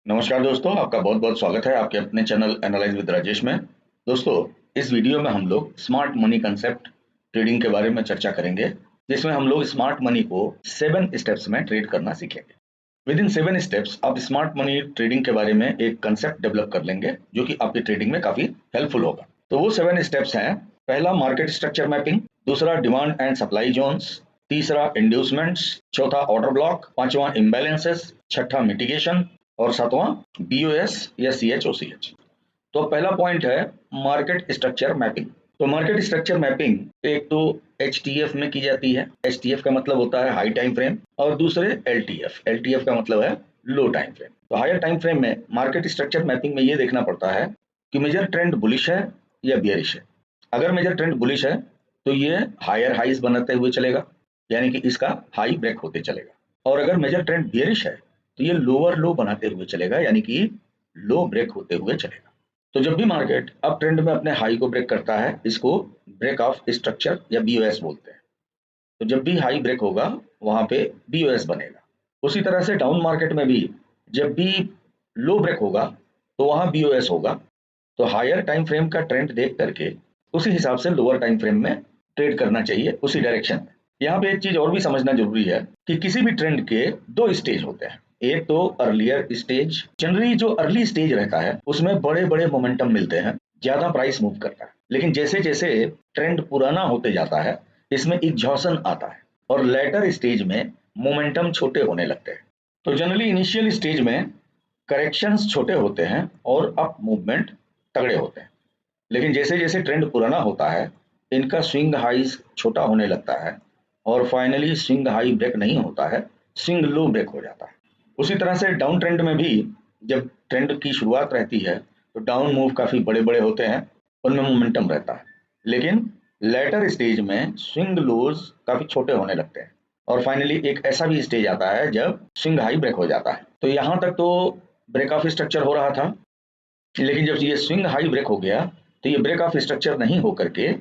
नमस्कार दोस्तों, आपका बहुत बहुत स्वागत है आपके अपने चैनल एनालाइज विद राजेश में। दोस्तों, इस वीडियो में हम लोग स्मार्ट मनी कंसेप्ट ट्रेडिंग के बारे में चर्चा करेंगे, जिसमें हम लोग स्मार्ट मनी को 7 स्टेप्स में ट्रेड करना सीखेंगे। विद इन 7 स्टेप्स आप स्मार्ट मनी ट्रेडिंग के बारे में एक कंसेप्ट डेवलप कर लेंगे, जो कि आपकी ट्रेडिंग में काफी हेल्पफुल होगा। तो वो 7 स्टेप्स हैं। पहला, मार्केट स्ट्रक्चर मैपिंग। दूसरा, डिमांड एंड सप्लाई जोन्स। तीसरा, इंड्यूसमेंट्स। चौथा, ऑर्डर ब्लॉक। पांचवा, इम्बैलेंसेस। छठा, मिटिगेशन। और सातवां, बीओएस या सीएचओसीएच। तो पहला पॉइंट है मार्केट स्ट्रक्चर मैपिंग। तो मार्केट स्ट्रक्चर मैपिंग एक तो एचटीएफ में की जाती है। एचटीएफ का मतलब होता है हाई टाइम फ्रेम, और दूसरे एलटीएफ। एलटीएफ का मतलब है लो टाइम फ्रेम। तो हायर टाइम फ्रेम में मार्केट स्ट्रक्चर मैपिंग में ये देखना पड़ता है कि मेजर ट्रेंड बुलिश है या बियरिश है। अगर मेजर ट्रेंड बुलिश है तो ये हायर हाइज बनाते हुए चलेगा, यानी कि इसका हाई ब्रेक होते चलेगा। और अगर मेजर ट्रेंड बियरिश है तो ये लोअर लो बनाते हुए चलेगा, यानी कि लो ब्रेक होते हुए चलेगा। तो जब भी मार्केट अप ट्रेंड में अपने हाई को ब्रेक करता है, इसको ब्रेक ऑफ स्ट्रक्चर या बीओएस बोलते हैं। तो जब भी हाई ब्रेक होगा वहां पे बीओएस बनेगा। उसी तरह से डाउन मार्केट में भी जब भी लो ब्रेक होगा तो वहां बीओएस होगा। तो हायर टाइम फ्रेम का ट्रेंड देख करके उसी हिसाब से लोअर टाइम फ्रेम में ट्रेड करना चाहिए, उसी डायरेक्शन में। यहाँ पे एक चीज और भी समझना जरूरी है कि किसी भी ट्रेंड के 2 स्टेज होते हैं। एक तो अर्लियर स्टेज। जनरली जो अर्ली स्टेज रहता है उसमें बड़े बड़े मोमेंटम मिलते हैं, ज्यादा प्राइस मूव करता है। लेकिन जैसे जैसे ट्रेंड पुराना होते जाता है, इसमें एग्जॉशन आता है, और लेटर स्टेज में मोमेंटम छोटे होने लगते हैं। तो जनरली इनिशियल स्टेज में करेक्शंस छोटे होते हैं और अप मूवमेंट तगड़े होते हैं। लेकिन जैसे जैसे ट्रेंड पुराना होता है, इनका स्विंग हाइज छोटा होने लगता है, और फाइनली स्विंग हाई ब्रेक नहीं होता है, स्विंग लो ब्रेक हो जाता है। उसी तरह से डाउन ट्रेंड में भी जब ट्रेंड की शुरुआत रहती है तो डाउन मूव काफी बड़े बड़े होते हैं, उनमें मोमेंटम रहता है। लेकिन लेटर स्टेज में स्विंग लोज काफी छोटे होने लगते हैं, और फाइनली एक ऐसा भी स्टेज आता है जब स्विंग हाई ब्रेक हो जाता है। तो यहाँ तक तो ब्रेक ऑफ स्ट्रक्चर हो रहा था, लेकिन जब ये स्विंग हाई ब्रेक हो गया तो ये ब्रेक ऑफ स्ट्रक्चर नहीं होकर के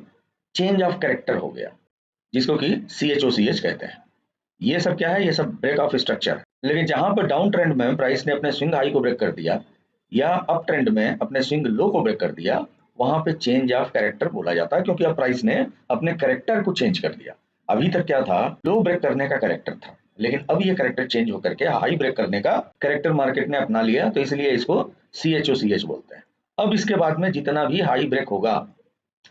चेंज ऑफ कैरेक्टर हो गया, जिसको कि सीएचओसीएच कहते हैं। ये सब क्या है? ये सब ब्रेक ऑफ स्ट्रक्चर। लेकिन जहां पर डाउन ट्रेंड में प्राइस ने अपने स्विंग हाई को ब्रेक कर दिया, या अप ट्रेंड में अपने स्विंग लो को ब्रेक कर दिया, वहां पे चेंज ऑफ कैरेक्टर बोला जाता है, क्योंकि अब प्राइस ने अपने कैरेक्टर को चेंज कर दिया। अभी तक क्या था? लो ब्रेक करने का कैरेक्टर था, लेकिन अब ये कैरेक्टर चेंज होकर के हाई ब्रेक करने का कैरेक्टर मार्केट ने अपना लिया, तो इसलिए इसको सीएचओसीएच बोलते हैं। अब इसके बाद में जितना भी हाई ब्रेक होगा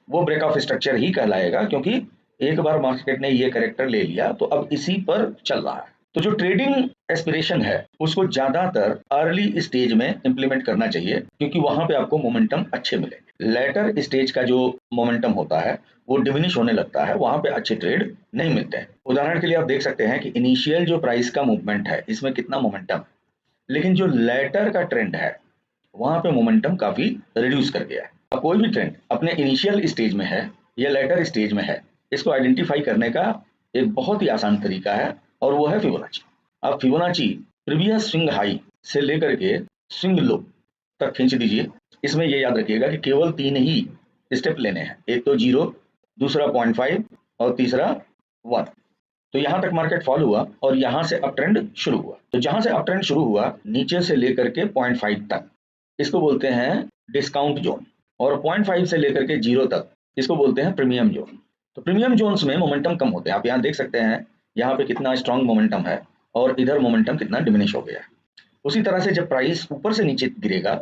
वो ब्रेक ऑफ स्ट्रक्चर ही कहलाएगा, क्योंकि एक बार मार्केट ने ये कैरेक्टर ले लिया तो अब इसी पर चल रहा है। तो जो ट्रेडिंग एस्पिरेशन है उसको ज्यादातर अर्ली स्टेज में इंप्लीमेंट करना चाहिए, क्योंकि वहां पे आपको मोमेंटम अच्छे मिलेंगे। लेटर स्टेज का जो मोमेंटम होता है वो डिमिनिश होने लगता है, वहां पे अच्छे ट्रेड नहीं मिलते हैं। उदाहरण के लिए आप देख सकते हैं कि इनिशियल जो प्राइस का मूवमेंट है इसमें कितना मोमेंटम है, लेकिन जो लेटर का ट्रेंड है वहां पे मोमेंटम काफी रिड्यूस कर गया है। अब कोई भी ट्रेंड अपने इनिशियल स्टेज में है या लेटर स्टेज में है, इसको आइडेंटिफाई करने का एक बहुत ही आसान तरीका है, और वो है फिबोनाची। अब फिबोनाची प्रीवियस स्विंग हाई से लेकर के स्विंग लो तक खींच दीजिए। इसमें ये याद रखिएगा कि केवल 3 ही स्टेप लेने हैं। एक तो 0, दूसरा 0.5 और तीसरा 1। तो यहाँ तक मार्केट फॉल हुआ और यहाँ से अप ट्रेंड शुरू हुआ। तो जहां से अप ट्रेंड शुरू हुआ नीचे से लेकर के 0.5 तक, इसको बोलते हैं डिस्काउंट जोन। और 0.5 से लेकर के 0 तक, इसको बोलते हैं प्रीमियम जोन। तो प्रीमियम जोन्स में मोमेंटम कम होते हैं। आप यहाँ देख सकते हैं यहाँ पे कितना स्ट्रांग मोमेंटम है, और इधर मोमेंटम कितना डिमिनिश हो गया है। उसी तरह से जब प्राइस ऊपर से नीचे गिरेगा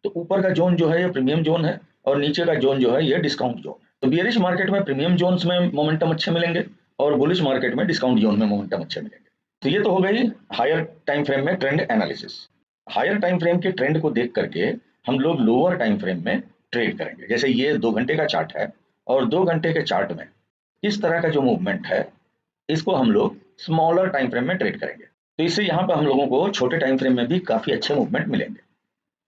तो ऊपर का जोन जो है ये प्रीमियम जोन है, और नीचे का जोन जो है ये डिस्काउंट जोन है। तो बियरिश मार्केट में प्रीमियम जोन्स में मोमेंटम अच्छे मिलेंगे, और बुलिश मार्केट में डिस्काउंट जोन में मोमेंटम अच्छे मिलेंगे। तो ये तो हो गई हायर टाइम फ्रेम में trend analysis. Higher time frame के ट्रेंड को देख करके हम लोग लोअर टाइम फ्रेम में ट्रेड करेंगे। जैसे ये 2 घंटे का चार्ट है, और 2 घंटे के चार्ट में इस तरह का जो मूवमेंट है इसको हम लोग स्मॉलर टाइम फ्रेम में ट्रेड करेंगे। तो इससे यहाँ पर हम लोगों को छोटे टाइम फ्रेम में भी काफी अच्छे मूवमेंट मिलेंगे।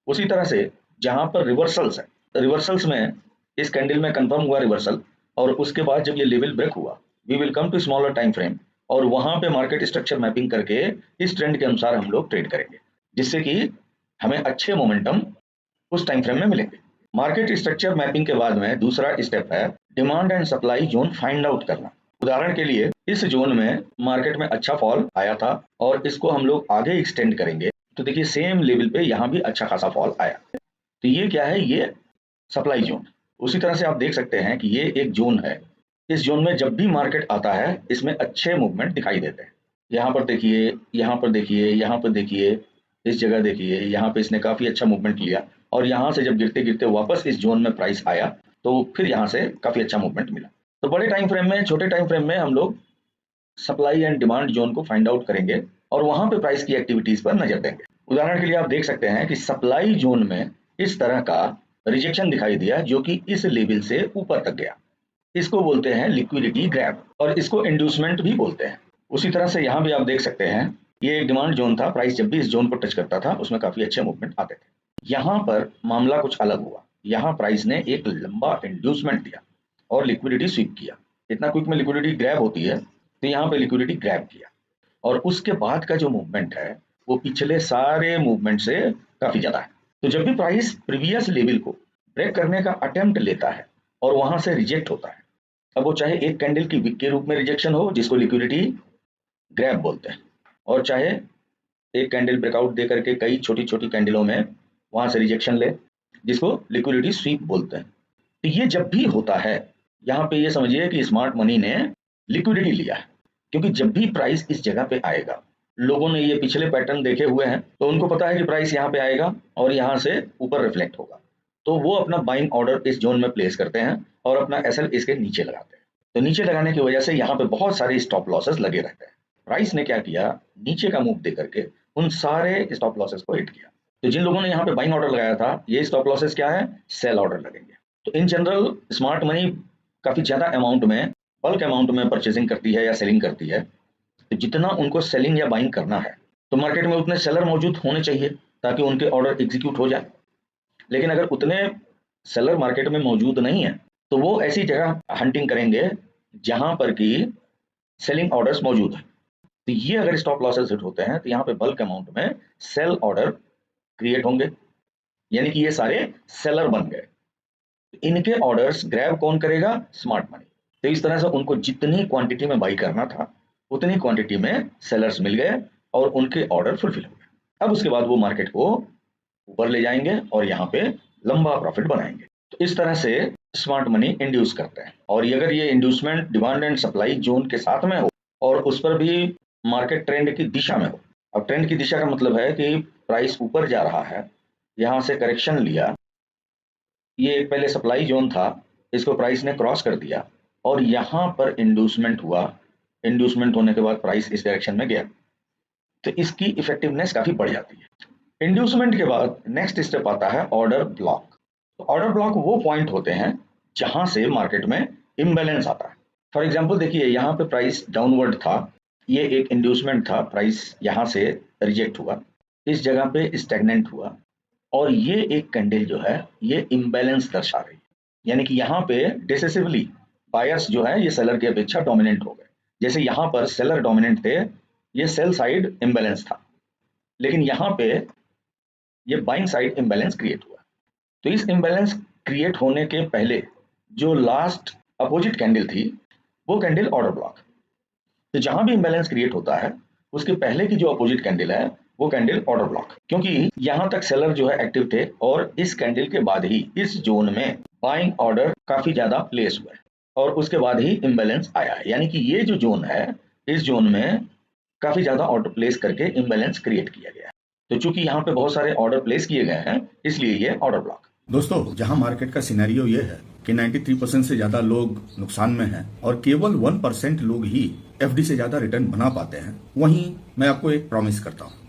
उसी तरह से जहां पर रिवर्सल्स है, रिवर्सल्स में इस कैंडल में कंफर्म हुआ रिवर्सल, और उसके बाद जब ये लेवल ब्रेक हुआ, we will come to smaller time frame, और वहां पे मार्केट स्ट्रक्चर मैपिंग करके इस ट्रेंड के अनुसार हम लोग ट्रेड करेंगे, जिससे कि हमें अच्छे मोमेंटम उस टाइम फ्रेम में मिलेंगे। मार्केट स्ट्रक्चर मैपिंग के बाद में दूसरा स्टेप है demand and supply zone find out करना। उदाहरण के लिए इस जोन में मार्केट में अच्छा फॉल आया था, और इसको हम लोग आगे एक्सटेंड करेंगे तो देखिए सेम लेवल पे यहाँ भी अच्छा खासा फॉल आया। तो ये क्या है, ये सप्लाई जोन। उसी तरह से आप देख सकते हैं कि ये एक जोन है। इस जोन में जब भी मार्केट आता है इसमें अच्छे मूवमेंट दिखाई देते हैं। यहाँ पर देखिए, यहाँ पर देखिए, यहाँ पर देखिए, इस जगह देखिए, यहाँ पे इसने काफी अच्छा मूवमेंट लिया और यहाँ से जब गिरते गिरते वापस इस जोन में प्राइस आया तो फिर यहाँ से काफी अच्छा मूवमेंट मिला। तो बड़े टाइम फ्रेम में, छोटे टाइम फ्रेम में हम लोग सप्लाई एंड डिमांड जोन को फाइंड आउट करेंगे और वहां पे प्राइस की एक्टिविटीज पर नजर देंगे। उदाहरण के लिए आप देख सकते हैं कि सप्लाई जोन में इस तरह का रिजेक्शन दिखाई दिया जो कि इस लेवल से ऊपर तक गया। इसको बोलते हैं लिक्विडिटी ग्रैब और इसको इंड्यूसमेंट भी बोलते हैं। उसी तरह से यहाँ भी आप देख सकते हैं, ये एक डिमांड जोन था। प्राइस जब भी इस जोन को टच करता था उसमें काफी अच्छे मूवमेंट आते थे। यहाँ पर मामला कुछ अलग हुआ। यहाँ प्राइस ने एक लंबा इंड्यूसमेंट दिया और लिक्विडिटी स्वीप किया। इतना क्विक में लिक्विडिटी ग्रैब होती है, तो यहाँ पे लिक्विडिटी ग्रैब किया और उसके बाद का जो मूवमेंट है वो पिछले सारे मूवमेंट से काफी ज्यादा है। तो जब भी प्राइस प्रीवियस लेवल को ब्रेक करने का अटेम्प्ट लेता है और वहां से रिजेक्ट होता है, अब वो चाहे एक कैंडल की विक के रूप में रिजेक्शन हो जिसको लिक्विडिटी ग्रैब बोलते हैं, और चाहे एक कैंडल ब्रेकआउट दे करके कई छोटी छोटी कैंडलों में वहां से रिजेक्शन ले जिसको लिक्विडिटी स्वीप बोलते हैं। तो ये जब भी होता है, यहाँ पे ये समझिए कि स्मार्ट मनी ने लिक्विडिटी लिया है, क्योंकि जब भी प्राइस इस जगह पे आएगा, लोगों ने ये पिछले पैटर्न देखे हुए हैं तो उनको पता है कि प्राइस यहाँ पे आएगा और यहाँ से ऊपर रिफ्लेक्ट होगा, तो वो अपना बाइंग ऑर्डर इस जोन में प्लेस करते हैं और अपना एसएल इसके नीचे लगाते हैं। तो नीचे लगाने की वजह से यहाँ पे बहुत सारे स्टॉप लॉसेस लगे रहते हैं। प्राइस ने क्या किया, नीचे का मूव दे करके उन सारे स्टॉप लॉसेस को हिट किया। तो जिन लोगों ने यहाँ पे बाइंग ऑर्डर लगाया था, ये स्टॉप लॉसेस क्या है, सेल ऑर्डर लगेंगे। तो इन जनरल स्मार्ट मनी काफी ज्यादा अमाउंट में, बल्क अमाउंट में परचेजिंग करती है या सेलिंग करती है। तो जितना उनको सेलिंग या बाइंग करना है तो मार्केट में उतने सेलर मौजूद होने चाहिए ताकि उनके ऑर्डर एग्जीक्यूट हो जाए। लेकिन अगर उतने सेलर मार्केट में मौजूद नहीं है तो वो ऐसी जगह हंटिंग करेंगे जहां पर कि सेलिंग ऑर्डर्स मौजूद है। तो ये अगर स्टॉप लॉसेस हिट होते हैं तो यहाँ पे बल्क अमाउंट में सेल ऑर्डर क्रिएट होंगे, यानी कि ये सारे सेलर बन गए। इनके ऑर्डर्स ग्रैब कौन करेगा, स्मार्ट मनी। तो इस तरह से उनको जितनी क्वांटिटी में बाई करना था उतनी क्वांटिटी में सेलर्स मिल गए और उनके ऑर्डर फुलफिल हो गए। अब उसके बाद वो मार्केट को ऊपर ले जाएंगे और यहाँ पे लंबा प्रॉफिट बनाएंगे। तो इस तरह से स्मार्ट मनी इंड्यूस करते हैं। और अगर ये inducement demand and supply zone के साथ में हो और उस पर भी मार्केट ट्रेंड की दिशा में हो। अब ट्रेंड की दिशा का मतलब है कि प्राइस ऊपर जा रहा है, यहाँ से करेक्शन लिया, ये एक पहले सप्लाई जोन था, इसको प्राइस ने क्रॉस कर दिया और यहाँ पर इंड्यूसमेंट हुआ। इंड्यूसमेंट होने के बाद प्राइस इस डायरेक्शन में गया, तो इसकी इफेक्टिवनेस काफी बढ़ जाती है। इंड्यूसमेंट के बाद नेक्स्ट स्टेप आता है ऑर्डर ब्लॉक। तो ऑर्डर ब्लॉक वो पॉइंट होते हैं जहां से मार्केट में इम्बैलेंस आता है। फॉर एग्जांपल देखिए, यहाँ पे प्राइस डाउनवर्ड था, ये एक इंड्यूसमेंट था, प्राइस यहाँ से रिजेक्ट हुआ, इस जगह पे स्टैग्नेंट हुआ और ये एक कैंडल जो है ये इम्बैलेंस दर्शा रही है, यानी कि यहाँ पे डिसेसिवली बायर्स जो है ये सेलर की अपेक्षा डोमिनेंट हो गए। जैसे यहाँ पर सेलर डोमिनेंट थे, ये सेल साइड इम्बैलेंस था, लेकिन यहाँ पे ये बाइंग साइड इम्बैलेंस क्रिएट हुआ। तो इस इम्बैलेंस क्रिएट होने के पहले जो लास्ट अपोजिट कैंडल थी वो कैंडल ऑर्डर ब्लॉक। तो जहां भी इम्बैलेंस क्रिएट होता है उसके पहले की जो अपोजिट कैंडल है वो कैंडल ऑर्डर ब्लॉक, क्योंकि यहां तक सेलर जो है एक्टिव थे और इस कैंडल के बाद ही इस जोन में बाइंग ऑर्डर काफी ज्यादा प्लेस हुए और उसके बाद ही इम्बैलेंस आया है। यानी कि ये जो जोन है, इस जोन में काफी ज्यादा ऑर्डर प्लेस करके इम्बैलेंस क्रिएट किया गया है। तो चूंकि यहाँ पे बहुत सारे ऑर्डर प्लेस किए गए हैं इसलिए ये ऑर्डर ब्लॉक। दोस्तों, जहां मार्केट का सिनेरियो ये है कि 93% से ज्यादा लोग नुकसान में हैं और केवल 1% लोग ही एफडी से ज्यादा रिटर्न बना पाते हैं, वहीं मैं आपको एक प्रॉमिस करता हूं।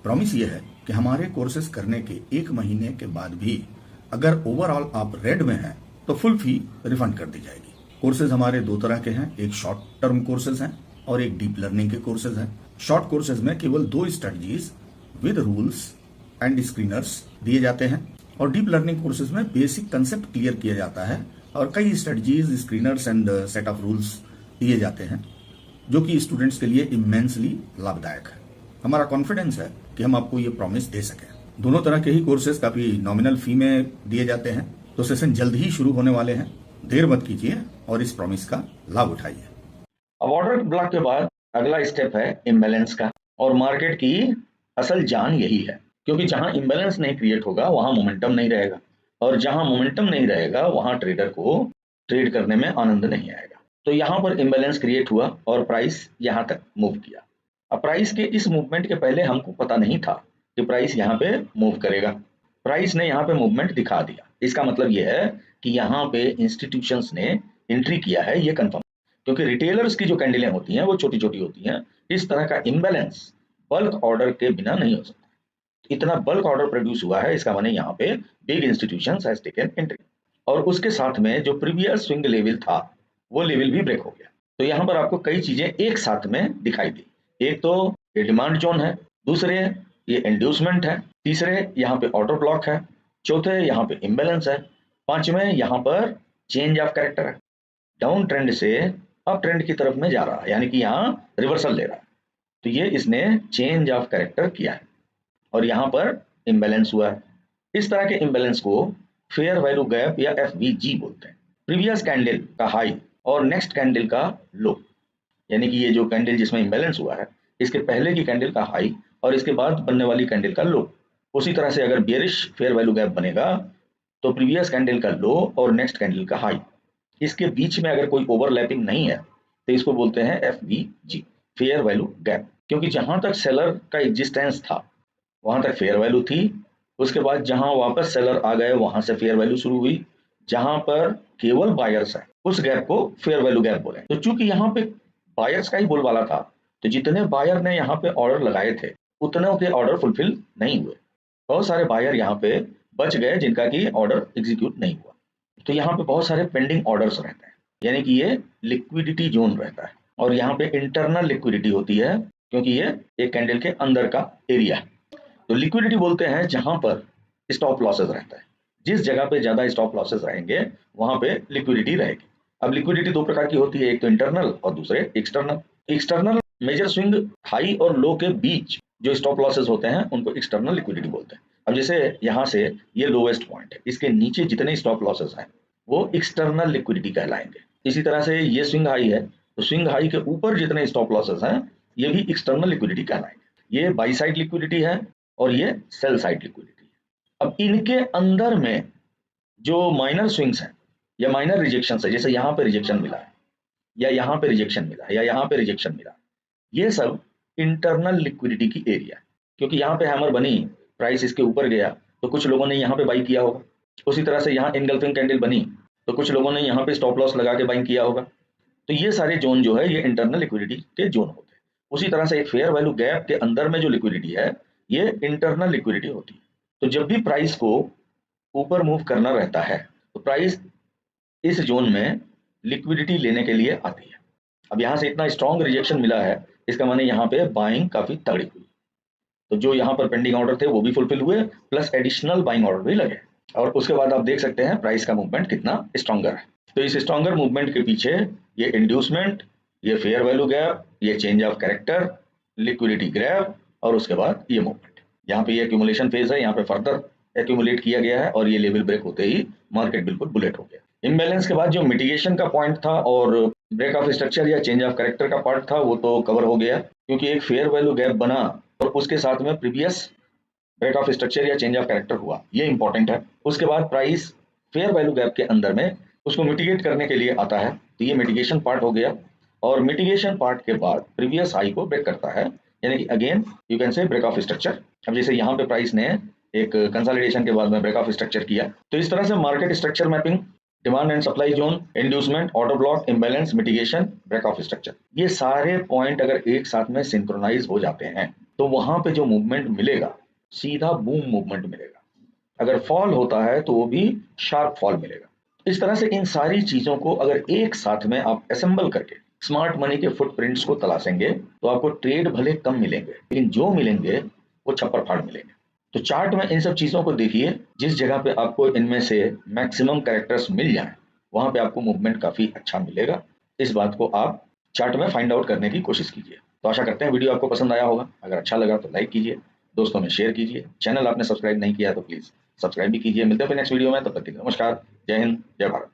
प्रॉमिस ये है कि हमारे कोर्सेज करने के 1 महीने के बाद भी अगर ओवरऑल आप रेड में हैं तो फुल फी रिफंड कर दी जाएगी। कोर्सेज हमारे 2 तरह के हैं, एक शॉर्ट टर्म कोर्सेज हैं और एक डीप लर्निंग के कोर्सेज हैं। शॉर्ट कोर्सेज में केवल 2 strategies with rules and screeners दिए जाते हैं और डीप लर्निंग कोर्सेज में बेसिक कंसेप्ट क्लियर किया जाता है और कई strategies, screeners and set of rules दिए जाते हैं जो कि स्टूडेंट्स के लिए इमेंसली लाभदायक है। हमारा कॉन्फिडेंस है कि हम आपको ये प्रॉमिस दे सकें। दोनों तरह के ही कोर्सेज काफी नॉमिनल फी में दिए जाते हैं, तो सेशन जल्द ही शुरू होने वाले हैं। देर मत कीजिए और इस प्रॉमिस का लाभ उठाइए। अब ऑर्डर ब्लॉक के बाद अगला स्टेप है इम्बैलेंस का और मार्केट की असल जान यही है, क्योंकि जहां इम्बैलेंस नहीं क्रिएट होगा वहां मोमेंटम नहीं रहेगा, और जहां मोमेंटम नहीं रहेगा वहां ट्रेडर को ट्रेड करने में आनंद नहीं आएगा। तो यहाँ पर इम्बैलेंस क्रिएट हुआ और प्राइस यहाँ तक मूव किया। अब प्राइस के इस मूवमेंट के पहले हमको पता नहीं था कि प्राइस यहाँ पे मूव करेगा। प्राइस ने यहाँ पे मूवमेंट दिखा दिया, इसका मतलब यह है कि यहाँ पे इंस्टीट्यूशंस ने एंट्री किया है, ये कंफर्म। क्योंकि रिटेलर्स की जो कैंडलें होती हैं वो छोटी छोटी होती हैं, इस तरह का इम्बैलेंस बल्क ऑर्डर के बिना नहीं हो सकता। इतना बल्क ऑर्डर प्रोड्यूस हुआ है, इसका माने यहाँ पे big institutions has taken entry, और उसके साथ में जो प्रीवियस स्विंग लेवल था वो लेवल भी ब्रेक हो गया। तो यहाँ पर आपको कई चीजें एक साथ में दिखाई दी। एक तो ये डिमांड जोन है, दूसरे ये इंड्यूसमेंट है, तीसरे यहाँ पे ऑर्डर ब्लॉक है, चौथे यहाँ पे इम्बैलेंस है, पांचवें यहाँ पर चेंज ऑफ कैरेक्टर है। डाउन ट्रेंड से अप ट्रेंड की तरफ में जा रहा है, यानी कि यहाँ रिवर्सल ले रहा है। तो ये इसने चेंज ऑफ कैरेक्टर किया है और यहाँ पर इम्बैलेंस हुआ है। इस तरह के इम्बैलेंस को फेयर वैल्यू गैप या FVG बोलते हैं। प्रीवियस कैंडल का हाई और नेक्स्ट कैंडल का लो, यानी कि ये जो कैंडल जिसमें इम्बैलेंस हुआ है, इसके पहले की कैंडल का हाई और इसके बाद बनने वाली कैंडल का लो। उसी तरह से अगर बेरिश फेयर वैल्यू गैप बनेगा तो प्रीवियस कैंडल का लो और नेक्स्ट कैंडल का हाई, इसके बीच में अगर कोई ओवरलैपिंग नहीं है तो इसको बोलते हैं FVG, फेयर वैल्यू गैप। क्योंकि जहां तक सेलर का एग्जिस्टेंस था वहां तक फेयर वैल्यू थी, उसके बाद जहां वापस सेलर आ गए वहां से फेयर वैल्यू शुरू हुई, जहां पर केवल बायर्स है उस गैप को फेयर वैल्यू गैप बोले। तो चूंकि यहाँ पे बायर्स का ही बोलबाला था, तो जितने बायर ने यहाँ पे ऑर्डर लगाए थे उतने के ऑर्डर फुलफिल नहीं हुए। बहुत सारे बायर यहाँ पे बच गए जिनका की ऑर्डर एग्जीक्यूट नहीं हुआ। तो यहाँ पे बहुत सारे पेंडिंग ऑर्डर्स रहते हैं, यानी कि ये लिक्विडिटी जोन रहता है, और यहाँ पे इंटरनल लिक्विडिटी होती है क्योंकि ये एक कैंडल के अंदर का एरिया है। तो लिक्विडिटी बोलते हैं जहां पर स्टॉप लॉसेस रहता है। जिस जगह पे ज्यादा स्टॉप लॉसेस रहेंगे वहां पे लिक्विडिटी रहेगी। अब लिक्विडिटी दो प्रकार की होती है, एक तो इंटरनल और दूसरे external. External major swing high और लो के बीच जो स्टॉप लॉसेस होते हैं उनको एक्सटर्नल लिक्विडिटी बोलते हैं। अब जैसे यहाँ से ये लोवेस्ट पॉइंट है, इसके नीचे जितने स्टॉप लॉसेस हैं वो एक्सटर्नल लिक्विडिटी कहलाएंगे। इसी तरह से ये स्विंग हाई है, तो स्विंग हाई के ऊपर जितने स्टॉप लॉसेस हैं ये भी एक्सटर्नल लिक्विडिटी कहलाएंगे। ये बाई साइड लिक्विडिटी है और ये सेल साइड लिक्विडिटी है। अब इनके अंदर में जो माइनर स्विंग्स हैं या माइनर रिजेक्शन है, जैसे यहाँ पे रिजेक्शन मिला है या यहाँ पे रिजेक्शन मिला है या यहाँ पे रिजेक्शन मिला, ये सब इंटरनल लिक्विडिटी की एरिया है। क्योंकि यहाँ पे हैमर बनी, प्राइस इसके ऊपर गया तो कुछ लोगों ने यहाँ पे बाई किया होगा। उसी तरह से यहाँ इनगल्फिंग कैंडल बनी तो कुछ लोगों ने यहाँ पे स्टॉप लॉस लगा के बाइंग किया होगा। तो ये सारे जोन जो है ये इंटरनल लिक्विडिटी के जोन होते हैं। उसी तरह से एक फेयर वैल्यू गैप के अंदर में जो लिक्विडिटी है ये इंटरनल लिक्विडिटी होती है। तो जब भी प्राइस को ऊपर मूव करना रहता है तो प्राइस इस जोन में लिक्विडिटी लेने के लिए आती है। अब यहाँ से इतना स्ट्रॉन्ग रिजेक्शन मिला है, इसका माने यहाँ पे बाइंग काफी तगड़ी हुई, तो जो यहाँ पर पेंडिंग ऑर्डर थे वो भी फुलफिल हुए, प्लस एडिशनल बाइंग ऑर्डर भी लगे, और उसके बाद आप देख सकते हैं प्राइस का मूवमेंट कितना स्ट्रॉन्गर है। तो इस स्ट्रॉन्गर मूवमेंट के पीछे ये इंड्यूसमेंट, ये फेयर वैल्यू गैप, ये change of character, liquidity grab, और उसके बाद ये मूवमेंट। यहाँ पे ये एक्यूमुलेशन फेज है, यहाँ पे फर्दर एक्यूमुलेट किया गया है और ये लेवल ब्रेक होते ही मार्केट बिल्कुल बुलेट हो गया। इम्बैलेंस के बाद जो मिटिगेशन का पॉइंट था और ब्रेक ऑफ स्ट्रक्चर या चेंज ऑफ कैरेक्टर का पार्ट था वो तो कवर हो गया, क्योंकि एक फेयर वैल्यू गैप बना और उसके साथ में प्रीवियस ब्रेक ऑफ स्ट्रक्चर या चेंज ऑफ कैरेक्टर हुआ, ये इंपॉर्टेंट है। उसके बाद प्राइस फेयर वैल्यू गैप के अंदर में उसको मिटिगेट करने के लिए आता है, तो ये मिटिगेशन पार्ट हो गया। और मिटिगेशन पार्ट के बाद प्रीवियस हाई को ब्रेक करता है, यानी कि again you can say break of structure. अब जैसे यहाँ पे प्राइस ने एक कंसोलिडेशन के बाद में ब्रेक ऑफ स्ट्रक्चर किया, तो इस तरह से market structure mapping, demand and supply zone, inducement, order block, imbalance, mitigation, break of structure, ये सारे पॉइंट अगर एक साथ में सिंक्रोनाइज हो जाते हैं तो वहां पे जो मूवमेंट मिलेगा सीधा बूम मूवमेंट मिलेगा। अगर फॉल होता है तो वो भी शार्प फॉल मिलेगा। इस तरह से इन सारी चीजों को अगर एक साथ में आप असेंबल करके स्मार्ट मनी के फुटप्रिंट्स को तलाशेंगे तो आपको ट्रेड भले कम मिलेंगे लेकिन जो मिलेंगे वो छप्पर फाड़ मिलेंगे। तो चार्ट में इन सब चीजों को देखिए, जिस जगह पे आपको इनमें से मैक्सिमम कैरेक्टर्स मिल जाएं वहां पे आपको मूवमेंट काफी अच्छा मिलेगा। इस बात को आप चार्ट में फाइंड आउट करने की कोशिश कीजिए। तो आशा करते हैं वीडियो आपको पसंद आया होगा। अगर अच्छा लगा तो लाइक कीजिए, दोस्तों में शेयर कीजिए, चैनल आपने सब्सक्राइब नहीं किया तो प्लीज सब्सक्राइब भी कीजिए। मिलते हैं फिर नेक्स्ट वीडियो में, तब तक के लिए नमस्कार, जय हिंद, जय भारत।